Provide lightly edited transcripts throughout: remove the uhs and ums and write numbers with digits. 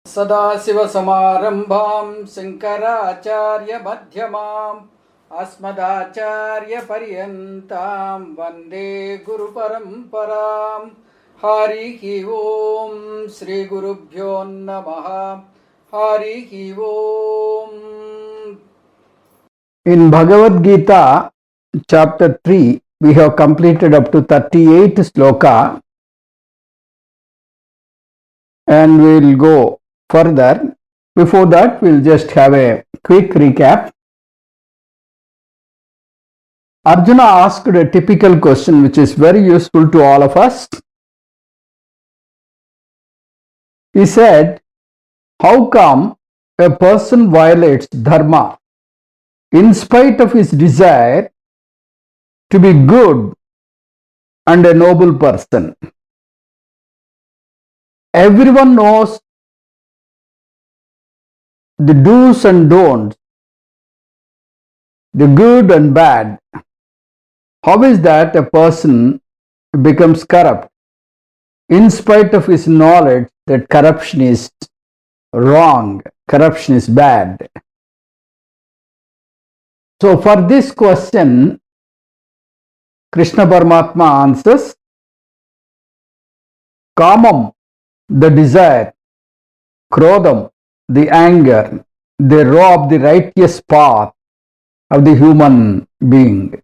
सदाशिवसमारम्भां शङ्कराचार्यमध्यमाम् अस्मदाचार्यपर्यन्तां वन्दे गुरुपरम्परां। हरिः ओं श्रीगुरुभ्यो नमः। हरिः ओं. In Bhagavad Gita, chapter 3, we have completed up to 38 sloka, and we will go further. Before that, we will just have a quick recap. Arjuna asked a typical question which is very useful to all of us. He said, how come a person violates dharma in spite of his desire to be good and a noble person? Everyone knows the do's and don'ts, the good and bad. How is that a person becomes corrupt in spite of his knowledge that corruption is wrong, corruption is bad? So for this question, Krishna Paramatma answers, Kamam, the desire, Krodham, the anger, they rob the righteous path of the human being.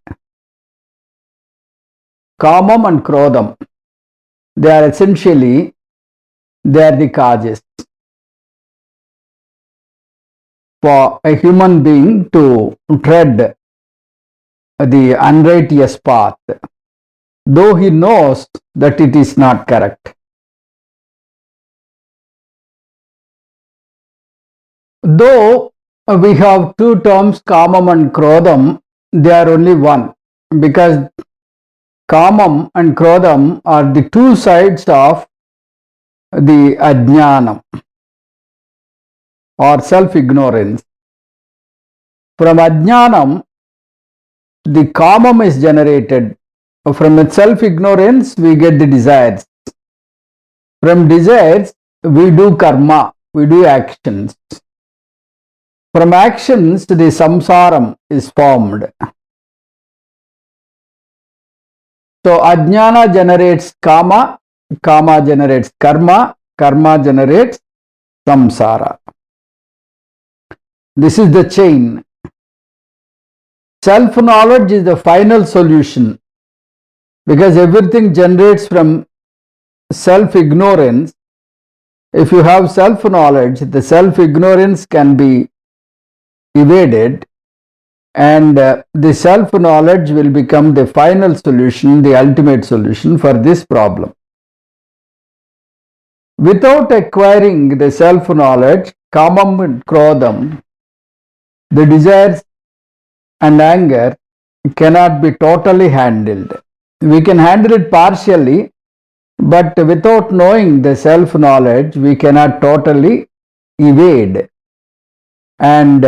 Kamam and Krodham, they are essentially, they are the causes for a human being to tread the unrighteous path, though he knows that it is not correct. Though we have two terms, Kamam and Krodham, they are only one, because Kamam and Krodham are the two sides of the ajñānam or self-ignorance. From ajñānam, the Kamam is generated. From self-ignorance, we get the desires. From desires, we do karma, we do actions. From actions, the samsaram is formed. So, ajñāna generates kama, kama generates karma, karma generates samsara. This is the chain. Self-knowledge is the final solution, because everything generates from self-ignorance. If you have self-knowledge, the self-ignorance can be evaded, and the self-knowledge will become the final solution, the ultimate solution for this problem. Without acquiring the self-knowledge, kamam and krodham, the desires and anger cannot be totally handled. We can handle it partially, but without knowing the self-knowledge, we cannot totally evade and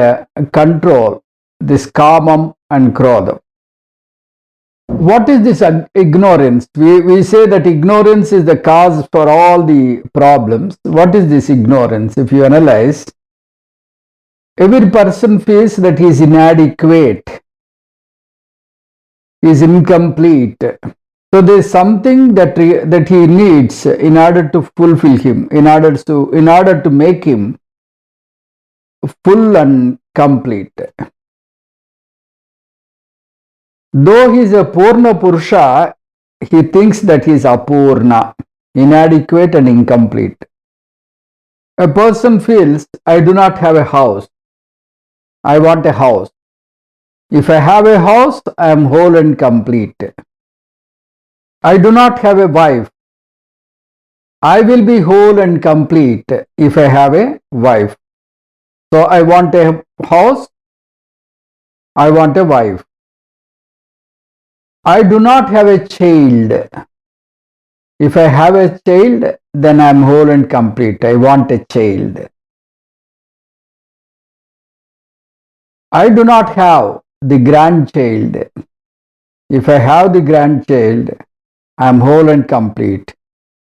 control this kamam and krodham. What is this ignorance? We say that ignorance is the cause for all the problems. What is this ignorance? If you analyze, every person feels that he is inadequate, he is incomplete. So there is something that he needs in order to fulfill him, in order to make him full and complete. Though he is a Purna Purusha, he thinks that he is Apurna, inadequate and incomplete. A person feels, I do not have a house, I want a house. If I have a house, I am whole and complete. I do not have a wife, I will be whole and complete if I have a wife. So I want a house, I want a wife. I do not have a child. If I have a child, then I am whole and complete. I want a child. I do not have the grandchild. If I have the grandchild, I am whole and complete.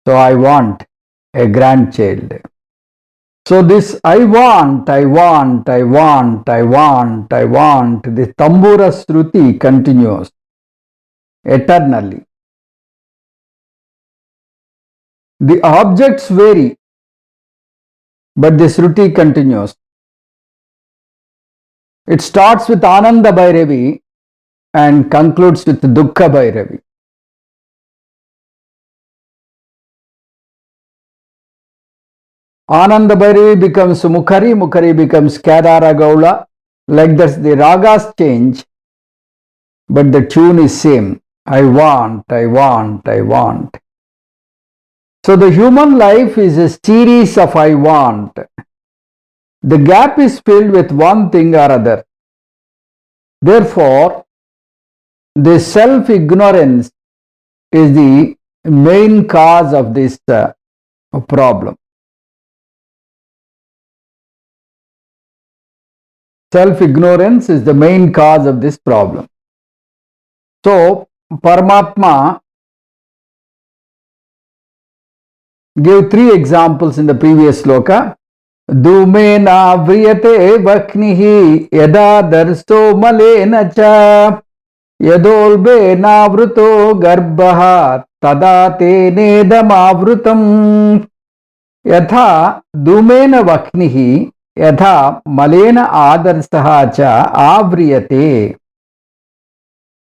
So I want a grandchild. So this I want, I want, I want, I want, I want, the tambura shruti continues eternally. The objects vary, but the shruti continues. It starts with Ananda Bhairavi and concludes with Dukkha Bhairavi. Ananda Bhairavi becomes Mukhari, Mukhari becomes Kedara Gaula. Like that, the ragas change, but the tune is same. I want, I want, I want. So the human life is a series of I want. The gap is filled with one thing or other. Therefore, the self-ignorance is the main cause of this problem. Self-ignorance is the main cause of this problem. So, Paramatma gave three examples in the previous sloka. Dhumena vriyate vaknihi yada darso malena cha yadolbena vruto garbha tada tenedamavrutam yatha dhumena vaknihi yatha malena adarsaha cha avriyate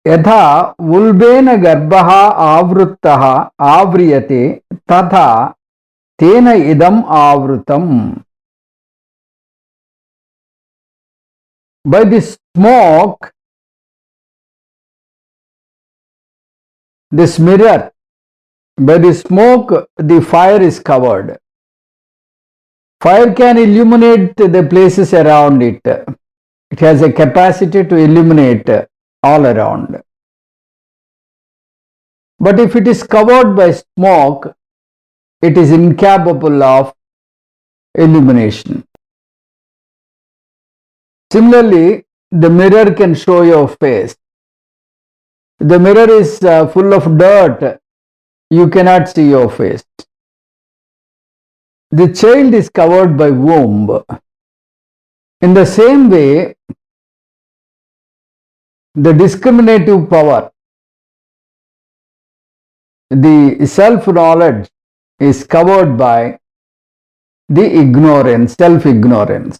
यथा उल्बेन गर्भः आवृत्तः आव्रियते तथा तेन इदम आवृतम्. By the smoke, this mirror, by the smoke the fire is covered. Fire can illuminate the places around it. It has a capacity to illuminate all around. But if it is covered by smoke, it is incapable of illumination. Similarly, the mirror can show your face. The mirror is full of dirt, you cannot see your face. The child is covered by womb. In the same way, the discriminative power, the self-knowledge is covered by the ignorance, self-ignorance.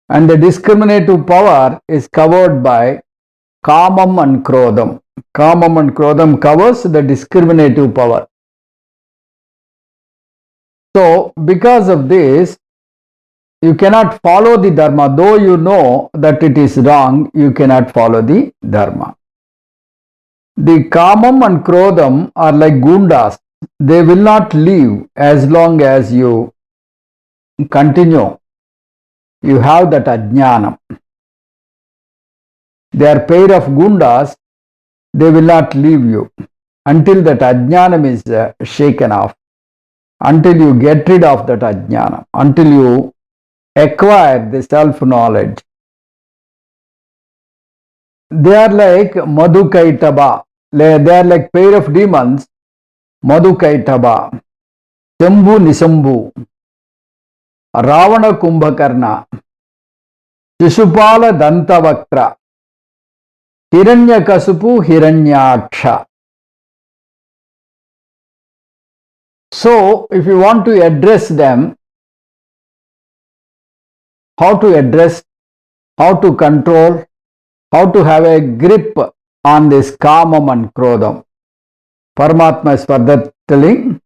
And the discriminative power is covered by kamam and krodham. Kamam and krodham covers the discriminative power. So, because of this, you cannot follow the dharma. Though you know that it is wrong, you cannot follow the dharma. The kamam and krodham are like gundas. They will not leave as long as you continue. You have that ajñānam. They are pair of gundas. They will not leave you until that ajñānam is shaken off. Until you get rid of that ajñānam. Until you acquire the self-knowledge. They are like madhukaitaba. They are like pair of demons. Madhukaitaba, Shambhu Nisambhu, Ravana Kumbhakarna, Shishupala Dantavaktra, Hiranyakasipu Hiranyaksha. So, if you want to address them, how to address, how to control, how to have a grip on this kamam and krodham. Paramatma is further telling,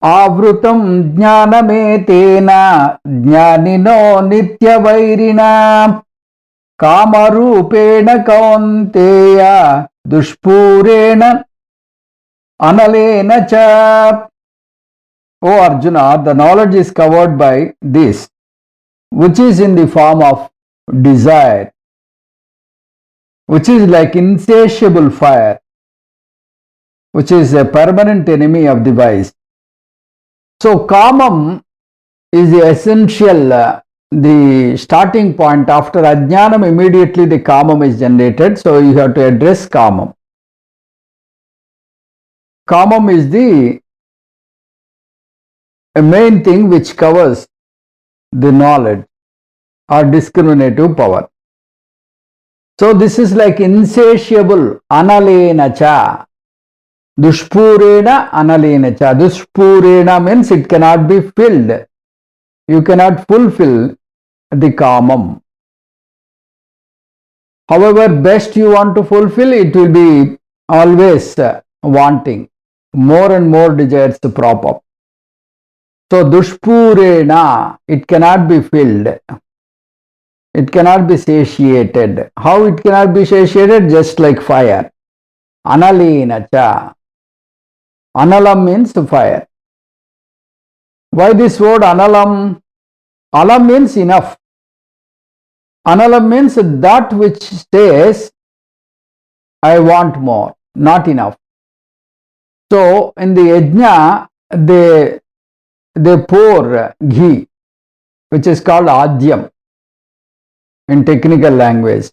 Avrutam jñānamētēna jñāninō nityavairiṇā kāmarūpēṇa kauntēya duṣpūrēṇānalēna cha. O Arjuna, the knowledge is covered by this, which is in the form of desire, which is like insatiable fire, which is a permanent enemy of the wise. So, kamam is the essential, the starting point. After ajñānam, immediately the kamam is generated. So, you have to address kamam. Kamam is the main thing which covers the knowledge or discriminative power. So this is like insatiable, analena cha. Duṣpūrēṇānalēna cha. Duṣpūrēṇā means it cannot be filled. You cannot fulfill the kamam. However best you want to fulfill, it will be always wanting. More and more desires to prop up. So duṣpūrēṇā, it cannot be filled. It cannot be satiated. How it cannot be satiated? Just like fire. Analena cha. Analam means fire. Why this word analam? Alam means enough. Analam means that which says, I want more, not enough. So in the yajna, they pour ghee, which is called adyam in technical language.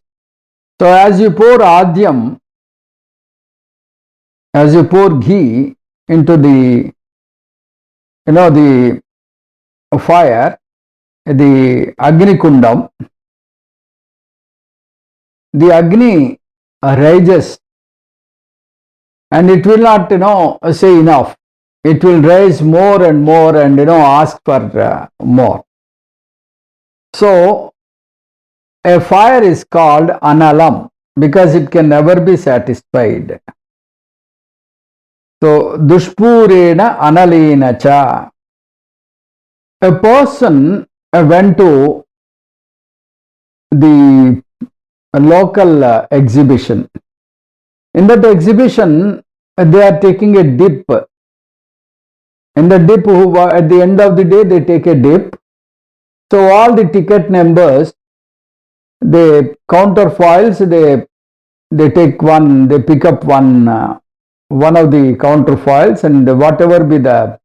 So as you pour adyam, as you pour ghee into the fire, the Agni Kundam, the Agni rises, and it will not, say enough. It will rise more and more and, ask for more. So, a fire is called analam because it can never be satisfied. So, duṣpūrēṇānalēna cha. A person went to the local exhibition. In that exhibition, they are taking a dip. In the dip, at the end of the day, they take a dip. So all the ticket numbers, they counterfoils, they take one, they pick up one of the counterfoils, and whatever be the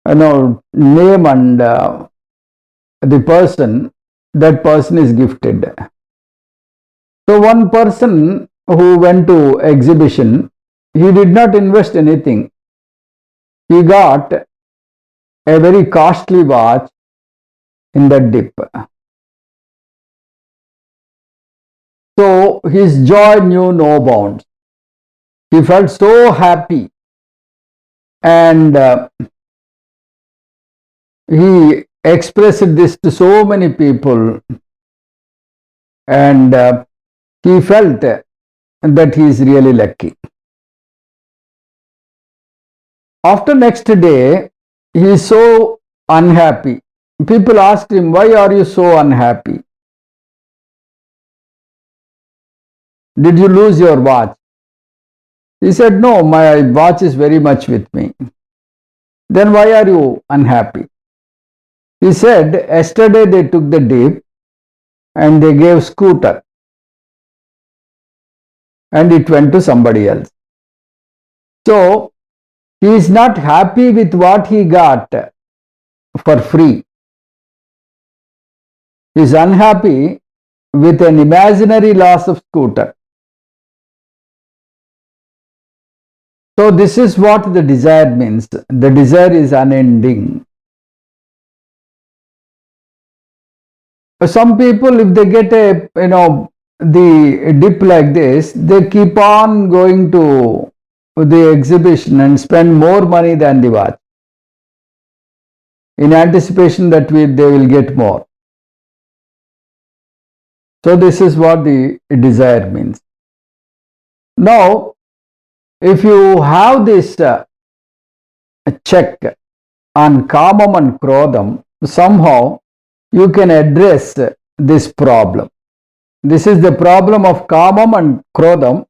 name and the person, that person is gifted. So one person who went to exhibition, he did not invest anything. He got a very costly watch in that dip. So his joy knew no bounds. He felt so happy, and he expressed this to so many people, and he felt that he is really lucky. After next day, he is so unhappy. People asked him, why are you so unhappy? Did you lose your watch? He said, no, my watch is very much with me. Then why are you unhappy? He said, yesterday they took the dip and they gave scooter, and it went to somebody else. So he is not happy with what he got for free. He is unhappy with an imaginary loss of scooter. So this is what the desire means. The desire is unending. Some people, if they get a, the dip like this, they keep on going to the exhibition and spend more money than the watch, in anticipation that they will get more. So this is what the desire means. Now, if you have this check on kamam and krodham, somehow you can address this problem. This is the problem of kamam and krodham.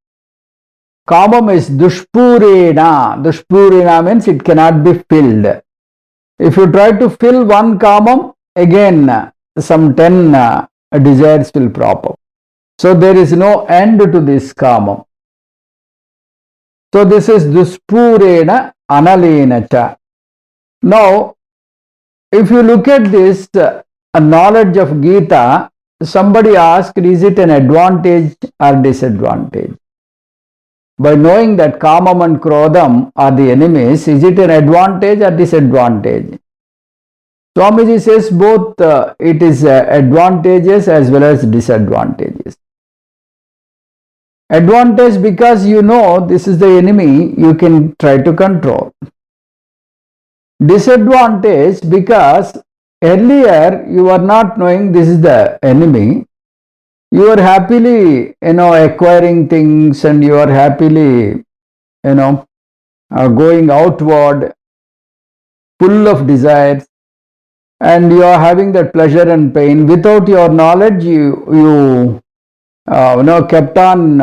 Kamam is duṣpūrēṇā. Duṣpūrēṇā means it cannot be filled. If you try to fill one kamam, again some 10 desires will prop up. So there is no end to this kamam. So this is duṣpūrēṇānalēna cha. Now, if you look at this knowledge of Gita, somebody asked, is it an advantage or disadvantage? By knowing that kamam and krodham are the enemies, is it an advantage or disadvantage? Swamiji says both it is advantageous as well as disadvantageous. Advantage because you know this is the enemy, you can try to control. Disadvantage because earlier you are not knowing this is the enemy. You are happily, acquiring things, and you are happily, going outward, full of desires, and you are having that pleasure and pain. Without your knowledge, you kept on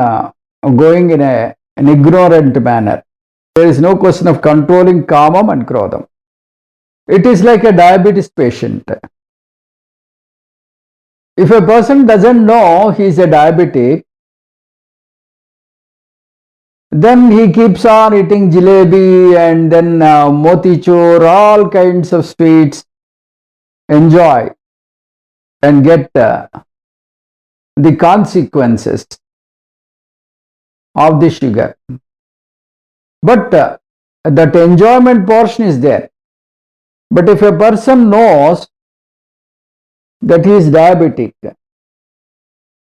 going in an ignorant manner. There is no question of controlling kamam and krodham. It is like a diabetes patient. If a person doesn't know he is a diabetic, then he keeps on eating jalebi and then motichur, all kinds of sweets, enjoy and get the consequences of the sugar. But that enjoyment portion is there. But if a person knows that he is diabetic,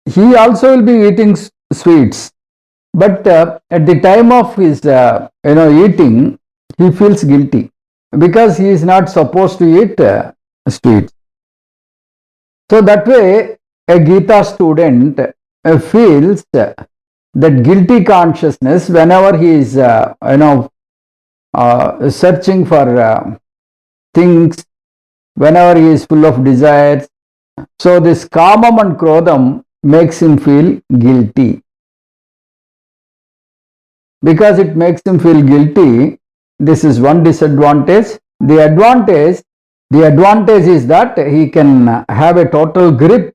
he also will be eating sweets. But at the time of his eating, he feels guilty because he is not supposed to eat sweets. So that way, a Gita student feels that guilty consciousness whenever he is searching for things, whenever he is full of desires. So this kamam and krodham makes him feel guilty. Because it makes him feel guilty, this is one disadvantage. The advantage is that he can have a total grip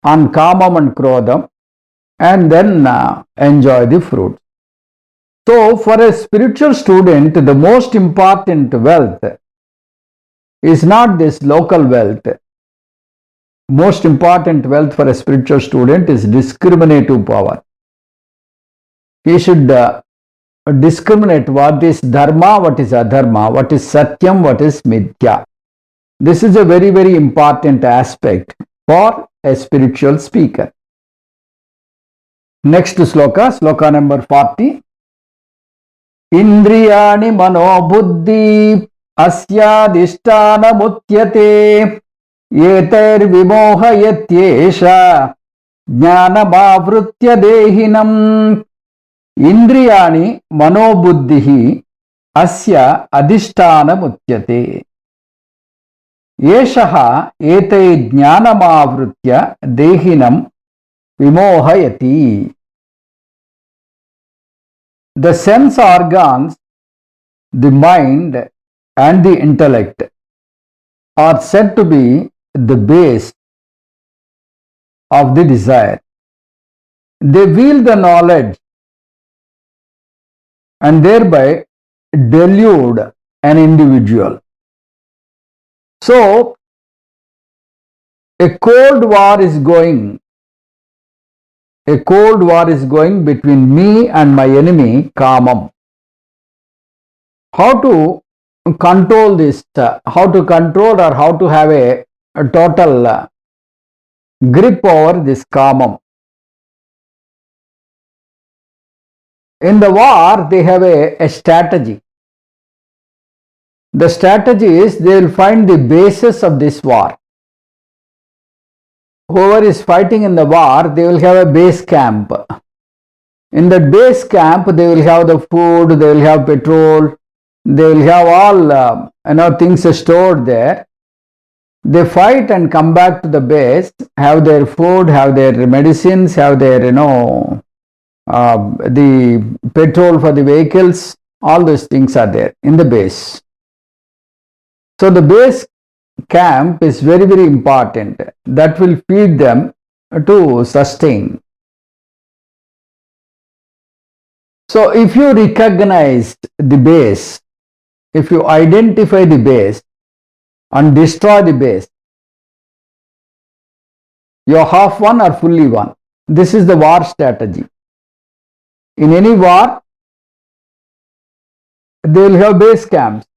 on kamam and krodham and then enjoy the fruit. So for a spiritual student, the most important wealth is not this local wealth. Most important wealth for a spiritual student is discriminative power. He should discriminate what is dharma, what is adharma, what is satyam, what is mithya. This is a very, very important aspect for a spiritual speaker. Next sloka, sloka number 40. Indriyāṇi manō buddhi asyādhiṣṭhānamucyatē ētairvimōhayatyēṣa jñānamāvr dēhinam. Indriyāṇi manō buddhi asya adhiṣṭhānamucyatē ēṣah ētairjñānamāvr dēhinam vimohayati. The sense organs, the mind and the intellect are said to be the base of the desire. They wield the knowledge and thereby delude an individual. So, a cold war is going between me and my enemy, kamam. How to control this, how to control or how to have a total grip over this kamam? In the war, they have a strategy. The strategy is they will find the basis of this war. Whoever is fighting in the war, they will have a base camp. In that base camp, they will have the food, they will have petrol, they will have all things stored there. They fight and come back to the base, have their food, have their medicines, have their the petrol for the vehicles. All those things are there in the base. So the base camp is very, very important. That will feed them to sustain. So if you recognize the base, if you identify the base and destroy the base, you are half won or fully won. This is the war strategy. In any war, they will have base camps.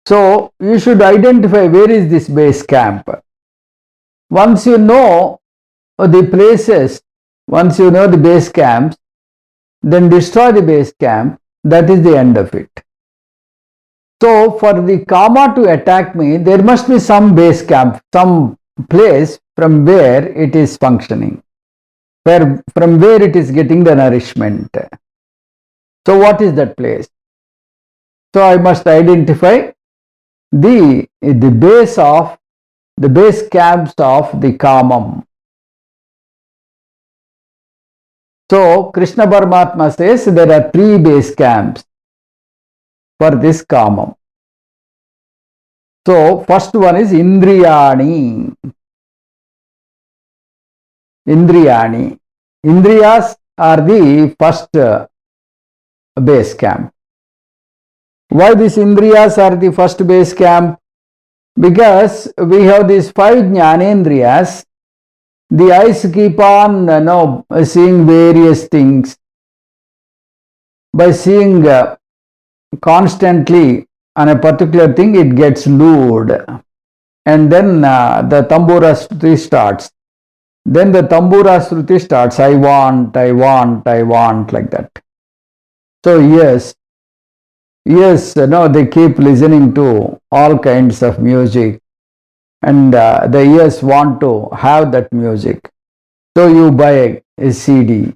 So you should identify where is this base camp. Once you know the places, once you know the base camps, then destroy the base camp. That is the end of it. So for the karma to attack me, there must be some base camp, some place from where it is functioning, from where it is getting the nourishment. So what is that place? So I must identify the base camps of the kamam. So Krishna Paramatma says there are 3 base camps for this kamam. So first one is indriyāṇi. Indriyāṇi. Indriyas are the first base camp. Why these indriyas are the first base camp? Because we have these 5 jnanendriyas. The eyes keep on seeing various things. By seeing constantly on a particular thing, it gets lured. And then the tambura shruti starts. Then the tambura shruti starts. I want, like that. So yes, they keep listening to all kinds of music, and the ears want to have that music. So you buy a CD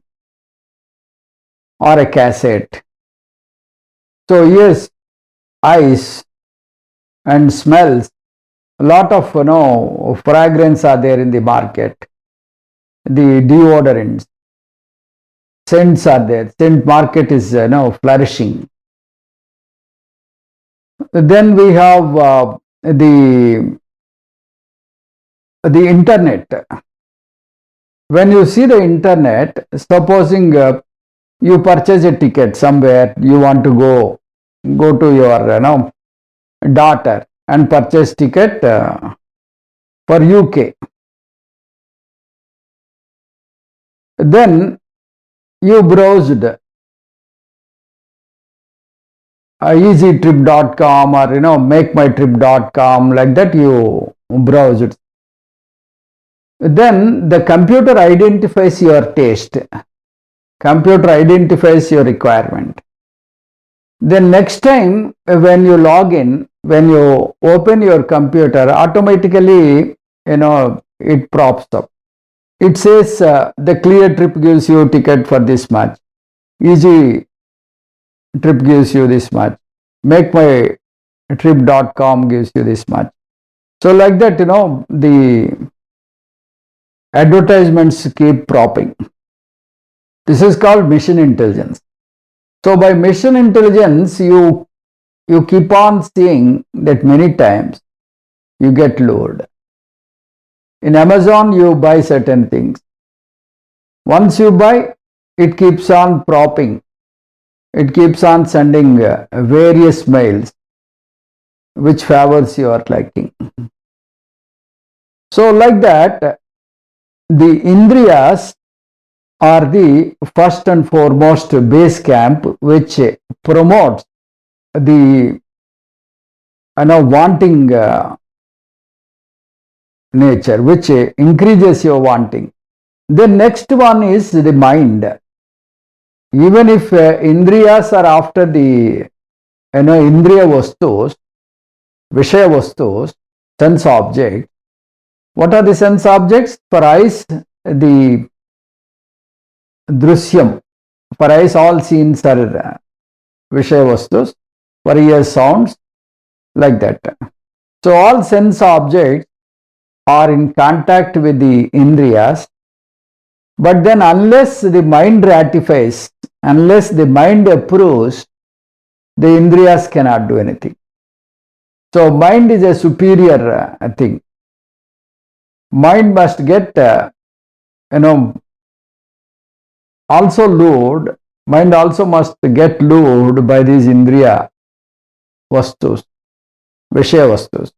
or a cassette. So yes, eyes and smells, a lot of fragrance are there in the market. The deodorants, scents are there. Scent market is flourishing. Then we have the internet. When you see the internet, supposing you purchase a ticket somewhere, you want to go to your daughter and purchase ticket for UK. Then you browsed easytrip.com or makemytrip.com, like that you browsed. Then the computer identifies your taste. Computer identifies your requirement. Then next time when you log in, when you open your computer, automatically it props up. It says the clear trip gives you ticket for this much. Easy trip gives you this much. Makemytrip.com gives you this much. So like that, the advertisements keep propping. This is called machine intelligence. So by machine intelligence, you keep on seeing that many times you get lured. In Amazon, you buy certain things. Once you buy, it keeps on propping. It keeps on sending various mails which favors your liking. So like that, the indriyas are the first and foremost base camp which promotes the wanting nature, which increases your wanting. The next one is the mind. Even if indriyas are after the indriya vastus, vishaya vastus, sense objects. What are the sense objects? For eyes, the drusyam. For eyes, all scenes are vishaya vastus. For ears, sounds, like that. So all sense objects are in contact with the indriyas. But then unless the mind ratifies, unless the mind approves, the indriyas cannot do anything. So mind is a superior thing. Mind must get also lured. Mind also must get lured by these indriya vastus, vishaya vastus.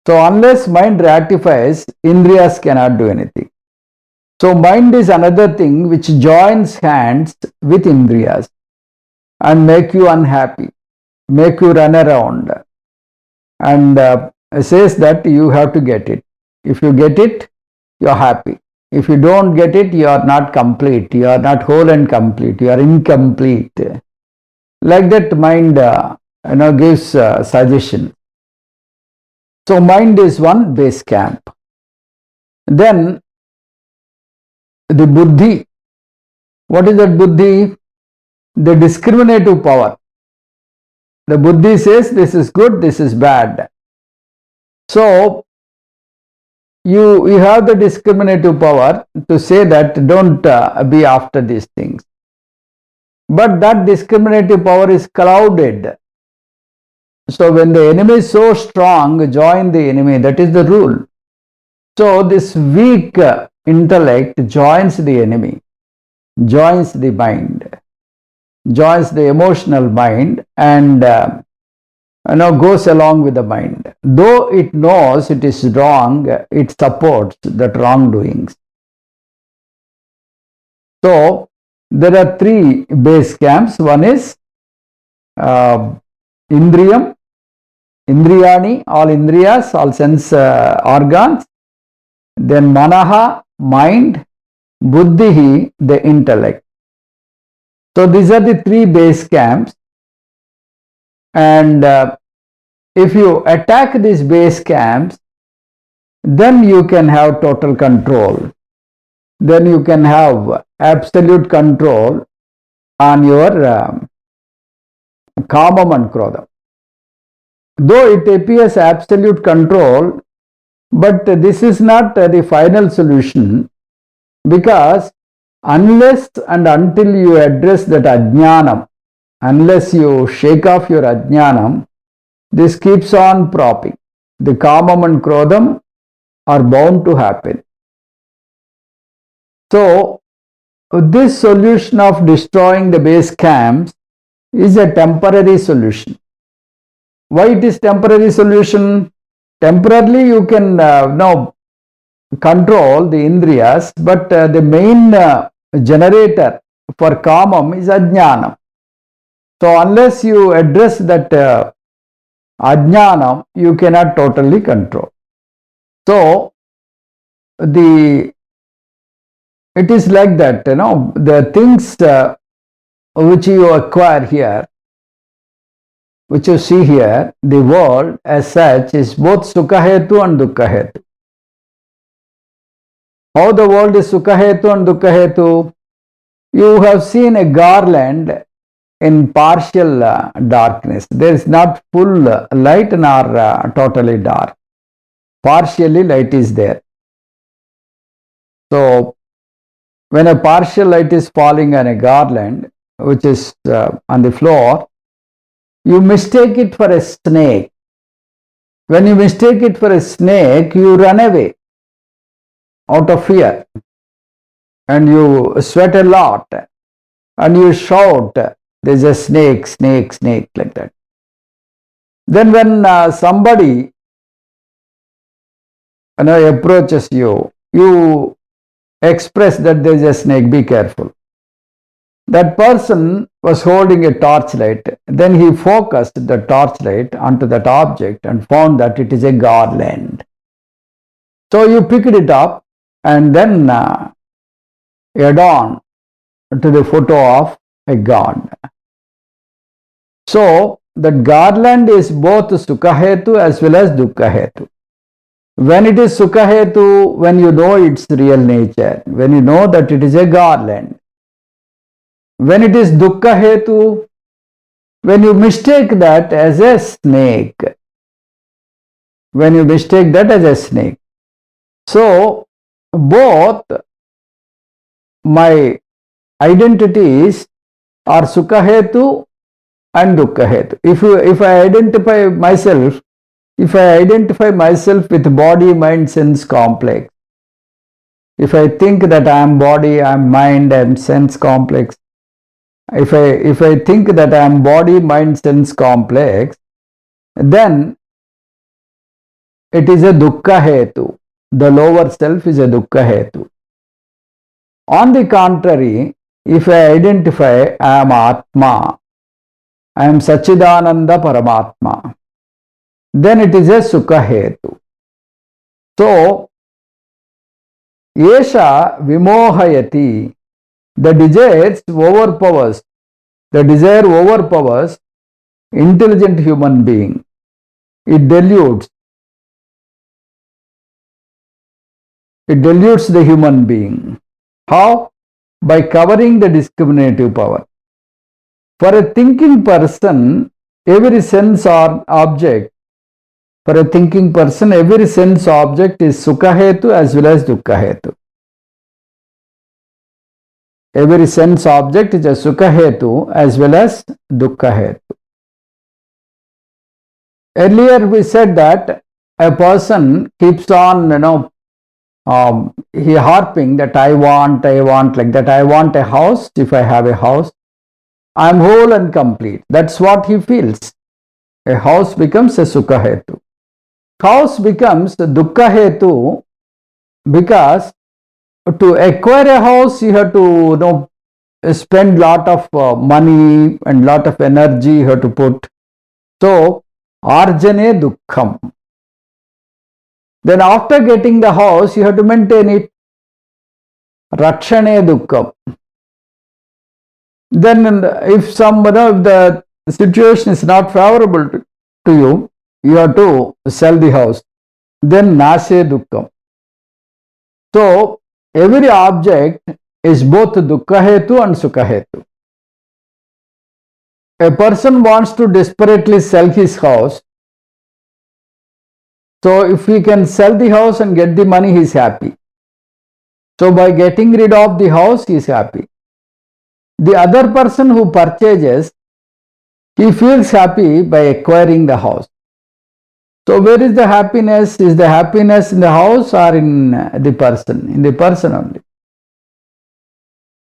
So unless mind ratifies, indriyas cannot do anything. So mind is another thing which joins hands with indriyas and make you unhappy, make you run around, and says that you have to get it. If you get it, you are happy. If you don't get it, you are not complete. You are not whole and complete. You are incomplete. Like that, mind gives suggestion. So mind is one base camp. Then the buddhi. What is that buddhi? The discriminative power. The buddhi says this is good, this is bad. So you have the discriminative power to say that don't be after these things. But that discriminative power is clouded. So when the enemy is so strong, join the enemy. That is the rule. So this weak intellect joins the enemy, joins the mind, joins the emotional mind, and goes along with the mind. Though it knows it is wrong, it supports that wrongdoings. So there are three base camps. One is indriyam, indriyāṇi, all indriyas, all sense organs. Then manaha, mind, buddhihi, the intellect. So these are the three base camps. And if you attack these base camps, then you can have total control. Then you can have absolute control on your kāmam and krodham. Though it appears absolute control, but this is not the final solution, because unless and until you address that ajñānam, unless you shake off your ajñānam, this keeps on propping. The kāmam and krodham are bound to happen. So this solution of destroying the base camps is a temporary solution. Why it is temporary solution? Temporarily you can control the indriyas, but the main generator for kāmam is ajñānam. So unless you address that ajñānam, you cannot totally control. So it is like that, the things which you acquire here, which you see here, the world as such is both sukha-hetu and dukkha-hetu. How the world is sukha-hetu and dukkha-hetu? You have seen a garland in partial darkness. There is not full light nor totally dark. Partially light is there. So when a partial light is falling on a garland, which is on the floor, you mistake it for a snake. When you mistake it for a snake, you run away out of fear, and you sweat a lot, and you shout, there's a snake, snake, snake, like that. Then when somebody approaches you, you express that there's a snake, be careful. That person was holding a torchlight. Then he focused the torchlight onto that object and found that it is a garland. So you picked it up and then add on to the photo of a god. So that garland is both sukha-hetu as well as dukkha-hetu. When it is sukha-hetu, when you know its real nature, when you know that it is a garland. When it is dukkha-hetu, when you mistake that as a snake. When you mistake that as a snake. So both my identities are sukha-hetu and dukkha-hetu. If I identify myself with body, mind, sense complex, if I think that I am body, I am mind, I am sense complex, if I think that I am body, mind, sense complex, then it is a dukkha-hetu. The lower self is a dukkha-hetu. On the contrary, if I identify I am Atma, I am Satchidananda Paramatma, then it is a sukha hetu. So, esha vimohayati, the desire overpowers intelligent human being. It dilutes the human being. How? By covering the discriminative power. For a thinking person, every sense or object, every sense object is sukha hetu as well as dukkha hetu. Every sense object is a sukha hetu as well as dukkha hetu. Earlier we said that a person keeps on, he harping that I want like that. I want a house. If I have a house, I am whole and complete. That's what he feels. A house becomes a sukha hetu. House becomes the dukkha hetu because to acquire a house you have to spend lot of money and lot of energy you have to put. So arjane dukkham. Then after getting the house you have to maintain it. Rakshane dukkham. Then if the situation is not favorable to you, you have to sell the house. Then nashe dukkham. So every object is both dukkha hetu and sukha hetu. A person wants to desperately sell his house. So if he can sell the house and get the money, he is happy. So by getting rid of the house, he is happy. The other person who purchases, he feels happy by acquiring the house. So where is the happiness? Is the happiness in the house or in the person? In the person only.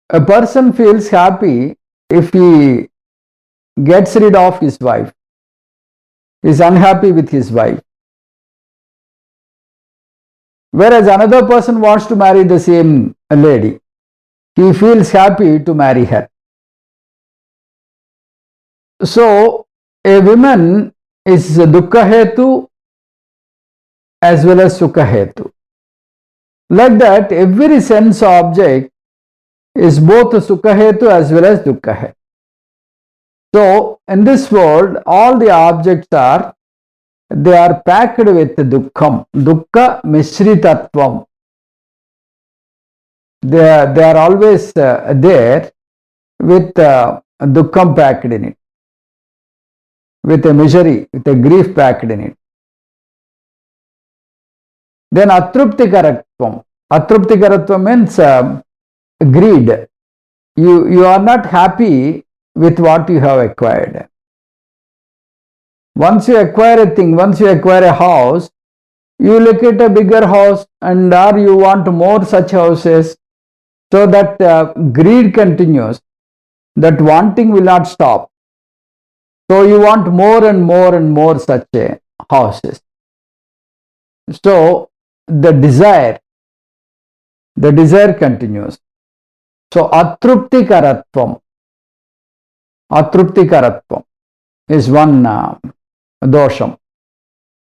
A person feels happy if he gets rid of his wife. He is unhappy with his wife. Whereas another person wants to marry the same lady. He feels happy to marry her. So a woman is dukkha hetu as well as sukha hetu. Like that, every sense object is both sukha hetu as well as dukkha hetu. So in this world, all the objects are packed with dukkham, dukkha mishritatvam. They are always there with dukkham packed in it, with a misery, with a grief packed in it. Then atruptikaratvam. Atruptikaratvam means greed. You are not happy with what you have acquired. Once you acquire a thing, once you acquire a house, you look at a bigger house and or you want more such houses. So that greed continues. That wanting will not stop. So you want more and more and more such houses. So the desire continues. So atruptikaratvam is one dosham.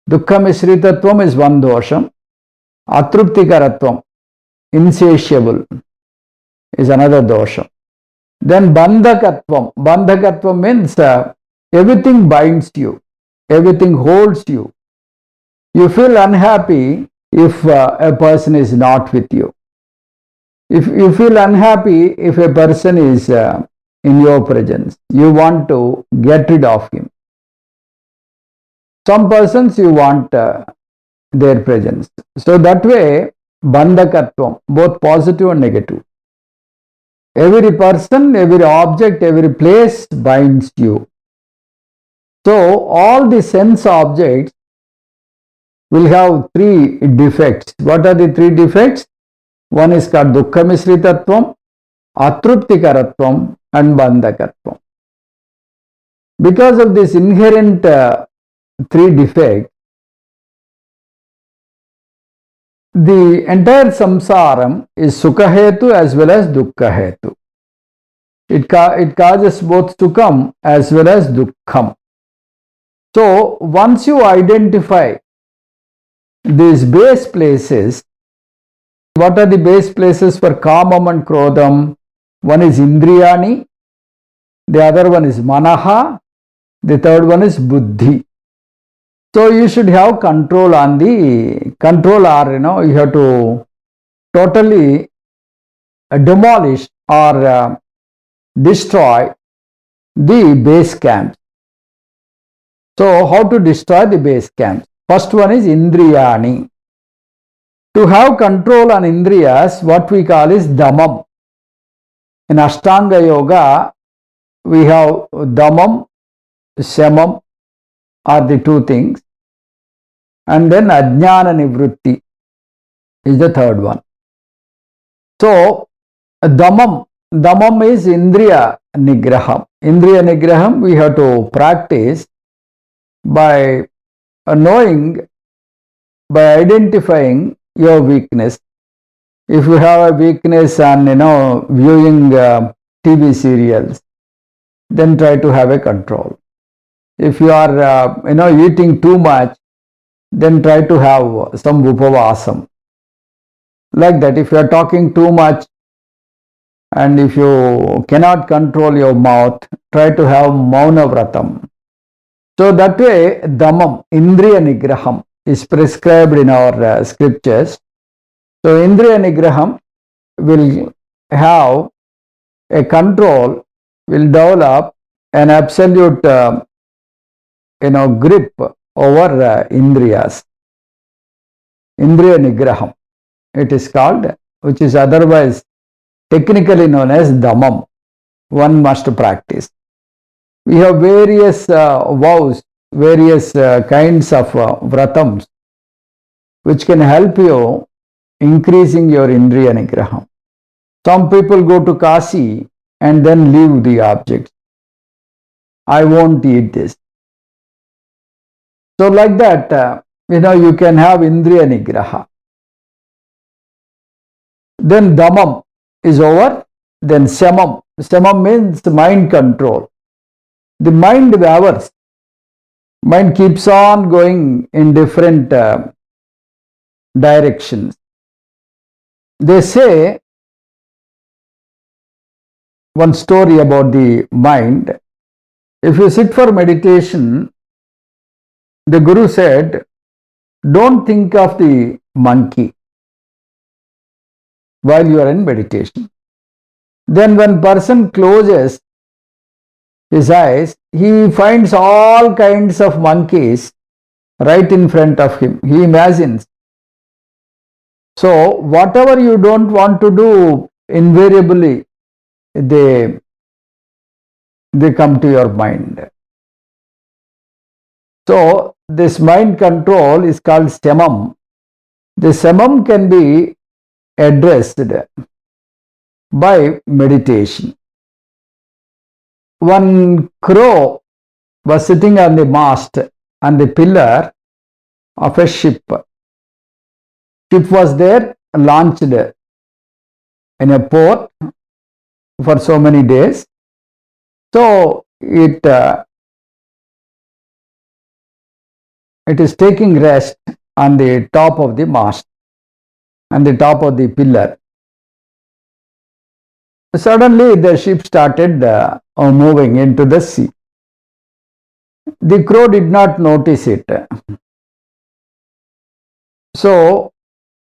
Dukkha mishritatvam is one dosham. Atruptikaratvam, insatiable, is another dosham. Then bandhakatvam. Bandhakatvam means everything binds you, everything holds you. You feel unhappy if a person is not with you. If you feel unhappy if a person is in your presence, you want to get rid of him. Some persons you want their presence. So that way, bandhakatvam, both positive and negative. Every person, every object, every place binds you. So all the sense objects will have three defects. What are the three defects? One is called dukkha mishritatvam, atruptikaratvam and bandhakatvam. Because of this inherent three defects, the entire samsaram is sukha hetu as well as dukkha hetu. It causes both sukham as well as dukkham. So once you identify these base places, what are the base places for kamam and krodham? One is indriyāṇi, the other one is manaha, the third one is buddhi. So you should have control on the control, or you have to totally demolish or destroy the base camps. So how to destroy the base camps? First one is indriyāṇi. To have control on indriyas, what we call is dhammam. In Ashtanga Yoga, we have dhammam, shamam are the two things, and then ajñāna nivritti is the third one. So dhammam is indriya nigraham. Indriya nigraham we have to practice by knowing, by identifying your weakness. If you have a weakness on viewing TV serials, then try to have a control. If you are eating too much, then try to have some upavasam. Like that, if you are talking too much and if you cannot control your mouth, try to have mauna vratam. So that way, dhammam, indriya nigraham, is prescribed in our scriptures. So indriya nigraham will have a control, will develop an absolute grip over indriyas. Indriya nigraham, it is called, which is otherwise technically known as dhammam. One must practice. We have various vows, various kinds of vratams, which can help you increasing your indriya nigraham. Some people go to Kasi and then leave the objects. I won't eat this. So like that, you can have indriya nigraha. Then dhammam is over. Then shamam. Shamam means mind control. The mind wavers. Mind keeps on going in different directions. They say one story about the mind. If you sit for meditation, the Guru said, don't think of the monkey while you are in meditation. Then when person closes his eyes, he finds all kinds of monkeys right in front of him. He imagines. So whatever you don't want to do, invariably they come to your mind. So this mind control is called shamam. The shamam can be addressed by meditation. One crow was sitting on the mast, on the pillar of a ship. Ship was there, launched in a port for so many days. So it is taking rest on the top of the mast, on the top of the pillar. Suddenly the ship started moving into the sea. The crow did not notice it. So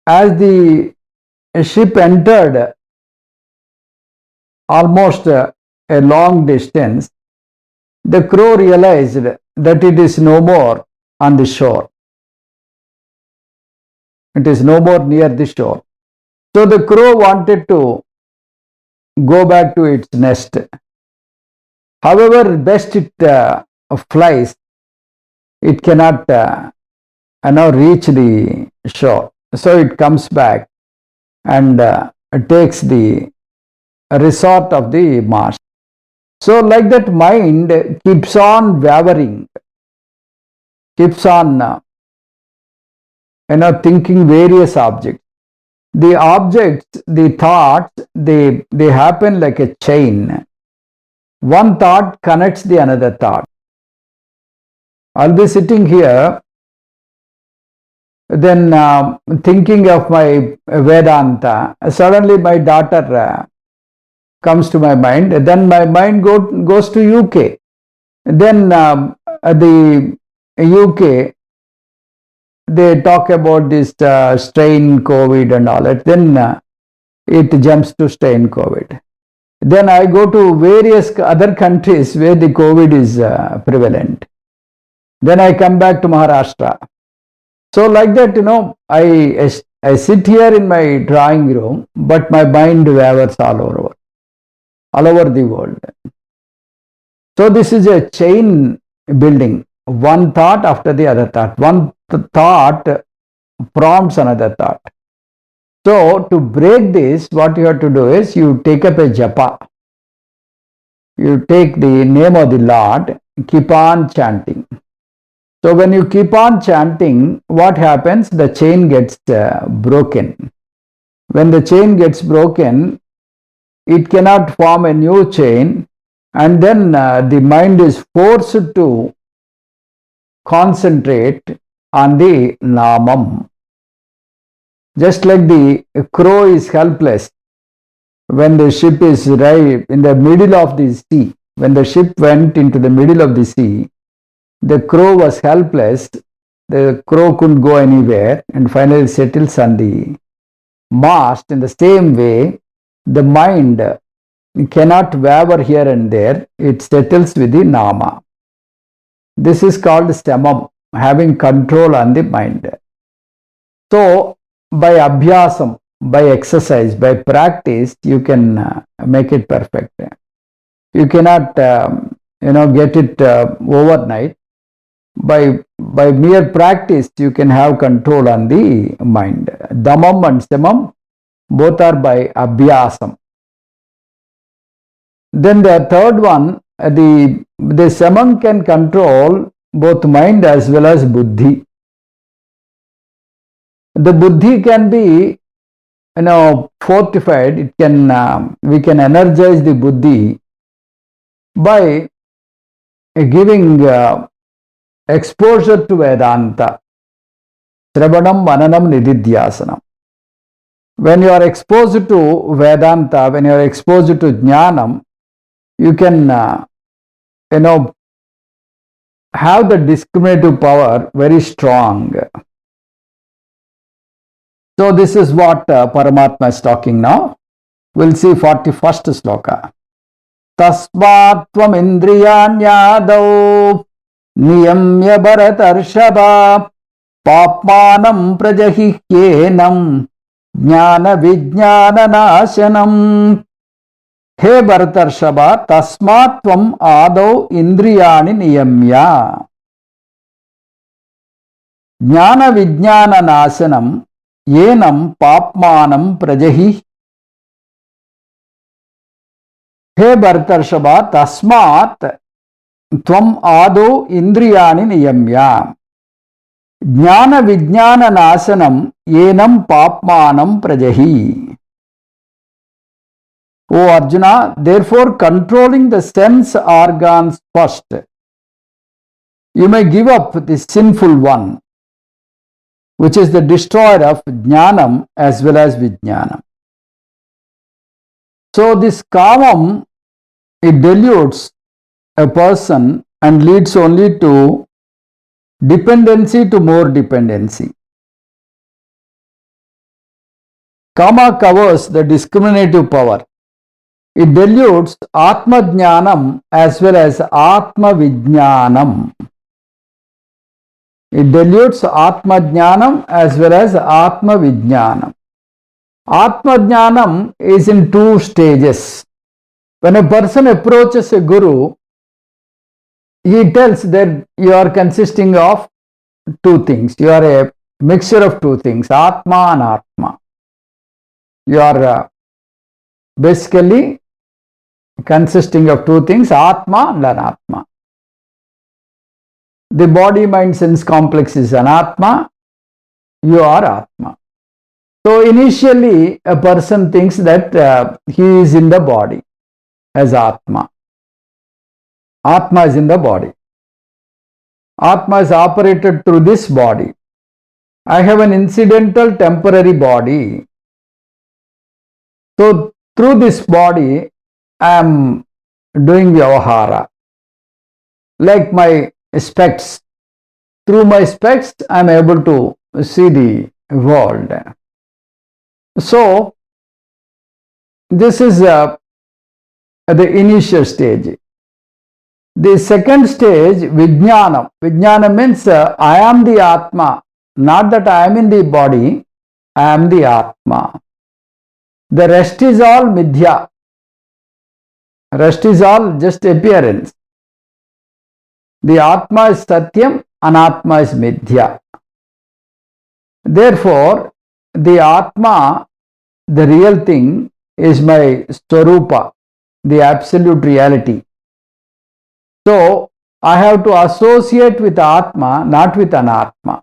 as the ship entered almost a long distance, the crow realized that it is no more on the shore. It is no more near the shore. So the crow wanted to go back to its nest. However best it flies, it cannot reach the shore. So it comes back and takes the resort of the mast. So like that, mind keeps on wavering, keeps on thinking various objects. The objects, the thoughts, they happen like a chain. One thought connects the another thought. I'll be sitting here, then thinking of my Vedanta. Suddenly my daughter comes to my mind. Then my mind goes to UK. Then the UK, they talk about this strain COVID and all that. Then it jumps to strain COVID. Then I go to various other countries where the COVID is prevalent. Then I come back to Maharashtra. So like that, I sit here in my drawing room, but my mind wavers all over the world. So this is a chain building, one thought after the other thought. One thought prompts another thought. So to break this, what you have to do is you take up a japa. You take the name of the Lord, keep on chanting. So when you keep on chanting, what happens? The chain gets broken. When the chain gets broken, it cannot form a new chain, and then the mind is forced to concentrate on the namam. Just like the crow is helpless when the ship is right in the middle of the sea. When the ship went into the middle of the sea, the crow was helpless. The crow couldn't go anywhere and finally settles on the mast. In the same way, the mind cannot waver here and there. It settles with the nama. This is called samam, having control on the mind. So by abhyasam, by exercise, by practice, you can make it perfect. You cannot get it overnight. By mere practice, you can have control on the mind. Dhammam and samam, both are by abhyasam. Then the third one, the samam can control both mind as well as buddhi. The buddhi can be fortified. It can we can energize the buddhi by giving exposure to Vedanta. Sravanam, Mananam, Nididhyasanam. When you are exposed to Vedanta, when you are exposed to jnanam, you can have the discriminative power very strong. So this is what Paramatma is talking now. We'll see 41st sloka. tasmāttvamindriyāṇyādau niyamya bharatarṣabha pāpmānaṁ prajahihyēnaṁ jñānavijñānanāśanam. He bharatarṣabha, tasmāttvam ādau indriyāṇi niyamya. Jñānavijñānanāśanam yenam pāpmānaṁ prajahi. He bharatarṣabha, tasmāt tvam ādau indriyāṇi niyamya. Jñānavijñānanāśanam yenam pāpmānaṁ prajahi. O Arjuna, therefore controlling the sense organs first, you may give up the sinful one, which is the destroyer of jnanam as well as vijnanam. So this kamam, it dilutes a person and leads only to dependency to more dependency. Kama covers the discriminative power. It dilutes atma jnanam as well as atma vijnanam. It dilutes atma jnanam as well as atma vijnanam. Atma jnanam is in two stages. When a person approaches a guru, he tells that you are consisting of two things. You are a mixture of two things, atma and atma. You are basically consisting of two things, atma and anatma. The body, mind, sense complex is anatma, you are atma. So initially a person thinks that he is in the body as atma. Atma is in the body. Atma is operated through this body. I have an incidental temporary body. So through this body, I am doing vyavahara. Like my specs. Through my specs, I am able to see the world. So this is the initial stage. The second stage, vijñānam. Vijñānam means I am the Atma. Not that I am in the body, I am the Atma. The rest is all midya. Rest is all just appearance. The Atma is Satyam, Anatma is Midya. Therefore, the Atma, the real thing, is my Swarupa, the absolute reality. So, I have to associate with Atma, not with Anatma.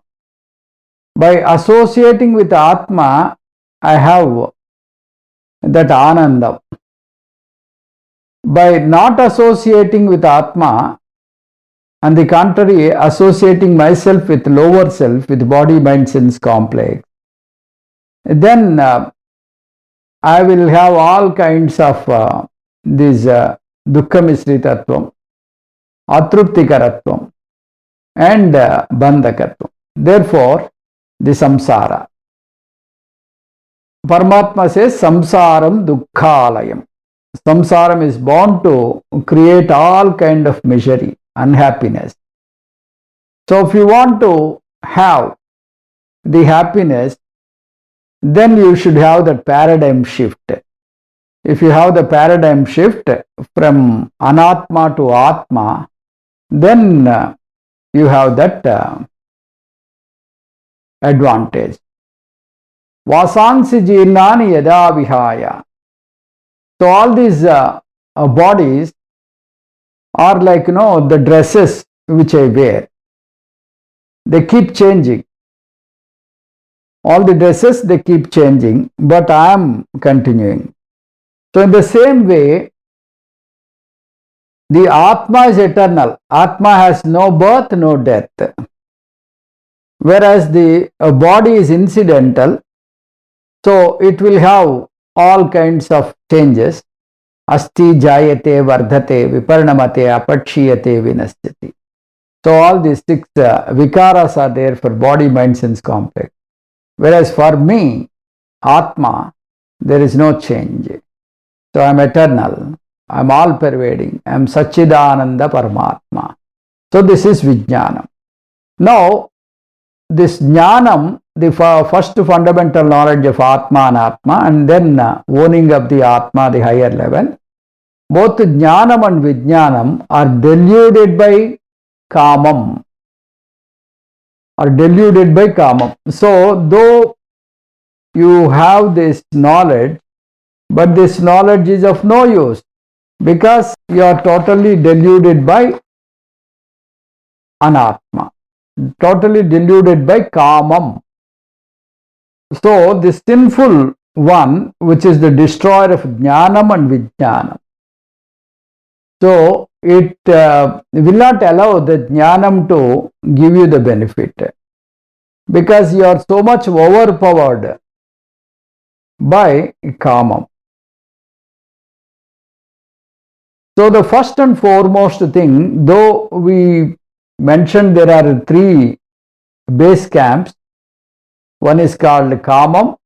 By associating with Atma, I have that Anandam. By not associating with Atma, on the contrary, associating myself with lower self, with body, mind, sense complex, then I will have all kinds of these dukkha misritattvam, atruptikaratvam, and bandhakatvam. Therefore, the samsara. Paramatma says samsaram dukkhalayam. Samsaram is born to create all kind of misery, unhappiness. So if you want to have the happiness, then you should have that paradigm shift. If you have the paradigm shift from anatma to atma, then you have that advantage. Vasansi jñāni yada vihaya. So all these bodies are like, the dresses which I wear. They keep changing. All the dresses, they keep changing, but I am continuing. So in the same way, the Atma is eternal. Atma has no birth, no death. Whereas the body is incidental, so it will have all kinds of changes. Asti jayate vardhate viparnamate apakshiyate vinasyati. So all these six vikaras are there for body, mind, sense complex. Whereas for me, Atma, there is no change. So I am eternal, I am all pervading, I am Satchidananda Paramatma. So this is Vijñānam. Now, this Jnanam, the first fundamental knowledge of Atma and Atma, and then owning of the Atma, the higher level, both Jnanam and Vijñānam are deluded by Kamam. So, though you have this knowledge, but this knowledge is of no use because you are totally deluded by Anatma, totally deluded by Kamam. So, the sinful one, which is the destroyer of Jnanam and Vijñānam, so it will not allow the Jnanam to give you the benefit because you are so much overpowered by Kamam. So the first and foremost thing, though we mentioned there are three base camps, one is called Kamam,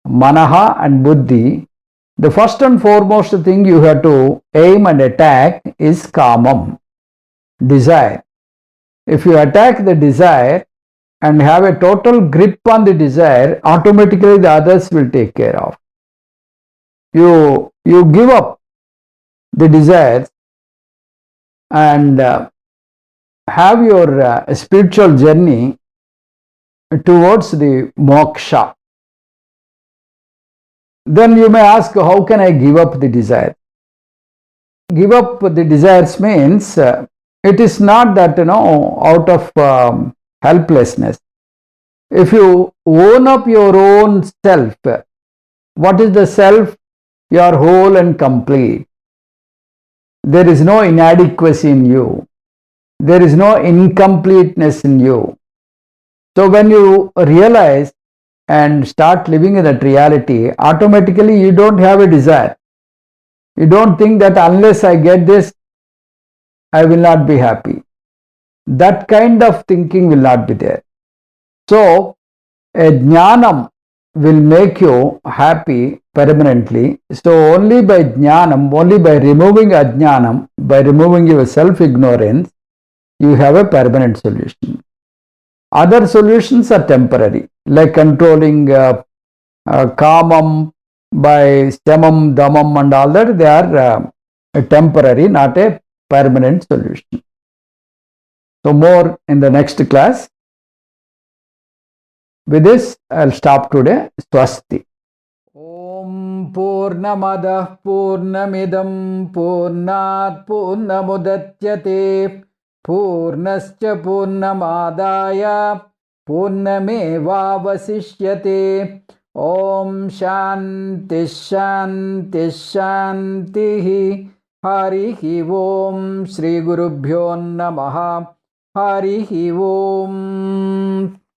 Manaha and Buddhi. The first and foremost thing you have to aim and attack is Kamam, desire. If you attack the desire and have a total grip on the desire, automatically the others will take care of. You give up the desires and have your spiritual journey towards the moksha. Then you may ask, how can I give up the desire? Give up the desires means it is not that, out of helplessness. If you own up your own self, what is the self? You are whole and complete. There is no inadequacy in you. there is no incompleteness in you. So when you realize and start living in that reality, automatically you don't have a desire. You don't think that unless I get this, I will not be happy. That kind of thinking will not be there. So a jnanam will make you happy permanently. So only by jnanam, only by removing ajnanam, by removing your self-ignorance, you have a permanent solution. Other solutions are temporary, like controlling kamam by stamam, damam and all that. They are temporary, not a permanent solution. So more in the next class. With this, I'll stop today. Swasti. Om Purnamadah Purnamidam Purnat Purnamudatyate Purnascha Purnamadaya Purnamevavasishyate. Om Shanti Shanti Shanti. Harihi Om Shri Gurubhyo Namaha. Harihi Om.